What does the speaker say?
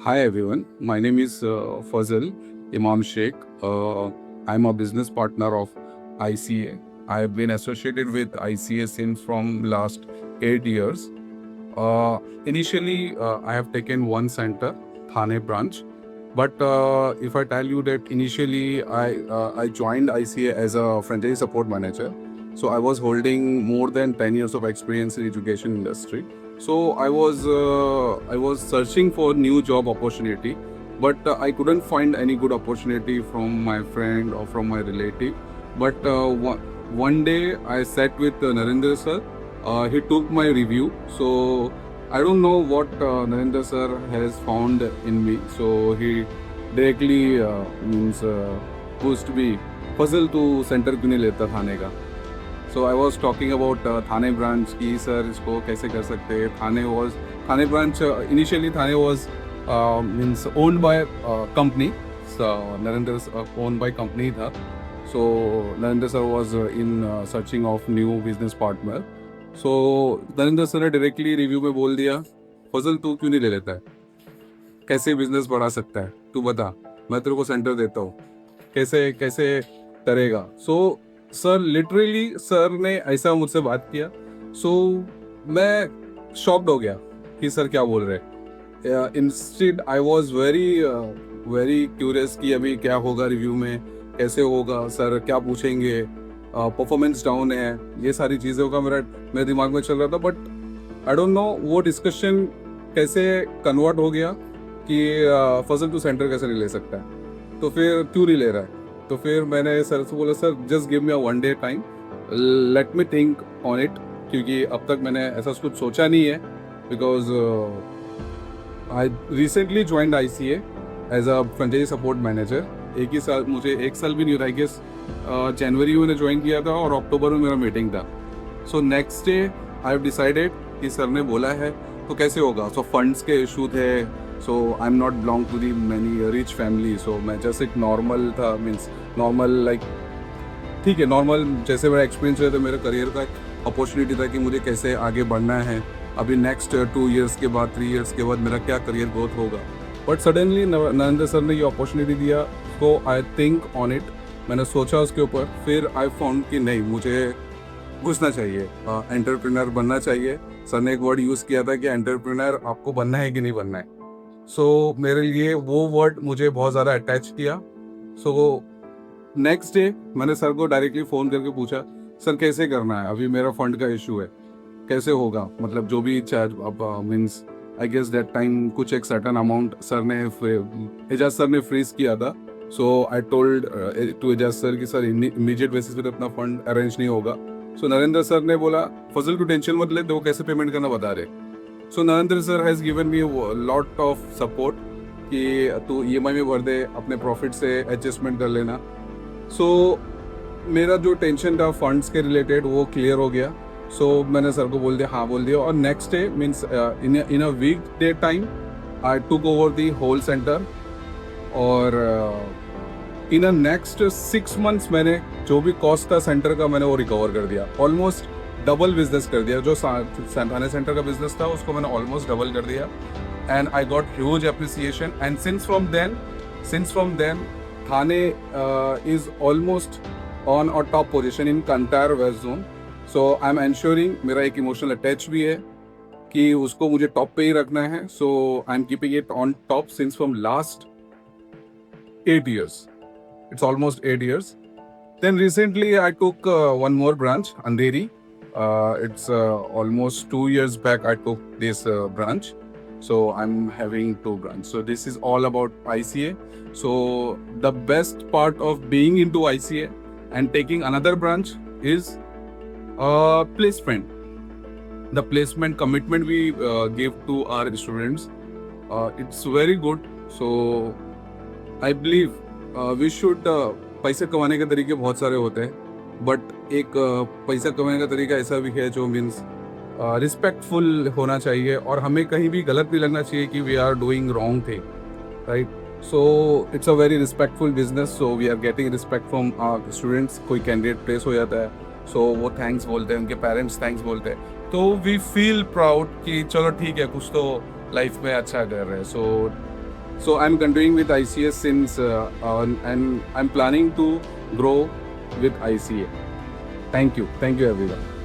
Hi everyone, my name is Fazal Imam Sheikh. I'm a business partner of ICA. I have been associated with ICA since from last 8 years. Initially, I have taken one center, Thane branch. But if I tell you that initially I joined ICA as a franchise support manager, so I was holding more than 10 years of experience in education industry. So I was searching for new job opportunity, but I couldn't find any good opportunity from my friend or from my relative. But one day I sat with Narendra sir. He took my review. So I don't know what Narendra sir has found in me. So he directly means pushed me. Puzzle to center क्यों नहीं लेता थाने का. So I was talking about Thane branch कि sir इसको कैसे कर सकते हैं. Thane branch initially Thane was means owned by company. So Narendra's owned by company था. So Narendra sir was in searching of new business partner. So Narendra sir ने directly review में बोल दिया, फजल तू क्यों नहीं ले लेता है, कैसे बिजनेस बढ़ा सकता है, तू बता, मैं तेरे को सेंटर देता हूँ, कैसे कैसे करेगा. सो सर लिटरली सर ने ऐसा मुझसे बात किया. सो मैं शॉक्ड हो गया कि सर क्या बोल रहे. Instead I was very very curious कि अभी क्या होगा रिव्यू में, कैसे होगा, सर क्या पूछेंगे, परफॉर्मेंस डाउन है, ये सारी चीज़ों का मेरे दिमाग में चल रहा था. बट आई डोंट नो वो डिस्कशन कैसे कन्वर्ट हो गया कि फजल टू सेंटर कैसे नहीं ले सकता है, तो फिर क्यों नहीं ले रहा है. तो फिर मैंने सर से बोला, sir just give me a one day time, let me think on it, क्योंकि अब तक मैंने ऐसा कुछ सोचा नहीं है. Because I recently joined ICA as a franchisee support manager. एक ही साल, मुझे एक साल भी नहीं रहा, आई गेस जनवरी में मैंने ज्वाइन किया था और अक्टूबर में मेरा मीटिंग था. So next day I have decided कि सर ने बोला है तो कैसे होगा. सो फंड्स के इशू थे. So I am not belong to the many rich family. सो मैं जस्ट एक नॉर्मल था, मीन्स नॉर्मल लाइक ठीक है, नॉर्मल जैसे मेरा एक्सपीरियंस रहा था, मेरे करियर का अपॉर्चुनिटी था कि मुझे कैसे आगे बढ़ना है, अभी नेक्स्ट 2 ईयर्स के बाद 3 ईयर्स के बाद मेरा क्या करियर ग्रोथ होगा. बट सडनली नरेंद्र सर ने ये अपॉर्चुनिटी दिया. सो आई थिंक ऑन इट, मैंने सोचा उसके ऊपर. फिर आई फाउंड कि नहीं, मुझे घुसना चाहिए, एंटरप्रेन्योर बनना चाहिए. सर ने एक वर्ड यूज़ किया था कि एंटरप्रेन्योर आपको बनना है कि नहीं बनना है. सो मेरे लिए वो वर्ड मुझे बहुत ज़्यादा अटैच किया. सो नेक्स्ट डे मैंने सर को डायरेक्टली फ़ोन करके पूछा, सर कैसे करना है, अभी मेरा फंड का इशू है, कैसे होगा, मतलब जो भी चार्ज अब means I guess that time कुछ एक सर्टन अमाउंट सर ने एजाज सर ने फ्रीज किया था. So I told to Ejaz sir कि सर इमीडिएट बेसिस पे अपना फंड अरेंज नहीं होगा. सो नरेंद्र सर ने बोला, फजल टू टेंशन मत ले, तो कैसे पेमेंट करना बता रहे. So Narendra sir has given me lot of support कि तू EMI में भर दे, अपने प्रॉफिट से एडजस्टमेंट कर लेना. सो मेरा जो टेंशन था फंड्स के रिलेटेड वो क्लियर हो गया. सो मैंने सर को बोल दिया, हाँ बोल दिया. और next day means in a week day time I took over the whole centre. और इन अ नेक्स्ट 6 मंथ्स मैंने जो भी कॉस्ट था सेंटर का, मैंने वो रिकवर कर दिया. ऑलमोस्ट डबल बिजनेस कर दिया. जो थाने सेंटर का बिजनेस था उसको मैंने ऑलमोस्ट डबल कर दिया. And I got huge appreciation. And since from then Thane is almost on a top position in entire west zone. So I am ensuring, मेरा एक इमोशनल अटैच भी है कि उसको मुझे टॉप पे ही रखना है. So I am keeping it on top since from last 8 years. It's almost 8 years. Then recently I took one more branch, Andheri. It's almost 2 years back I took this branch. So I'm having 2 branches. So this is all about ICA. So the best part of being into ICA and taking another branch is placement. The placement commitment we give to our students, it's very good. So I believe we should, पैसे कमाने के तरीके बहुत सारे होते हैं, but एक पैसा कमाने का तरीका ऐसा भी है जो मीन्स रिस्पेक्टफुल होना चाहिए, और हमें कहीं भी गलत नहीं लगना चाहिए कि we are doing wrong thing, right. So it's a very respectful business. So we are getting respect from our students. कोई कैंडिडेट प्लेस हो जाता है, सो वो थैंक्स बोलते हैं, उनके पेरेंट्स थैंक्स बोलते हैं, तो वी फील प्राउड कि चलो ठीक है, कुछ तो लाइफ में अच्छा कर रहे हैं. सो So I'm continuing with ICS since, and I'm planning to grow with ICA. Thank you everyone.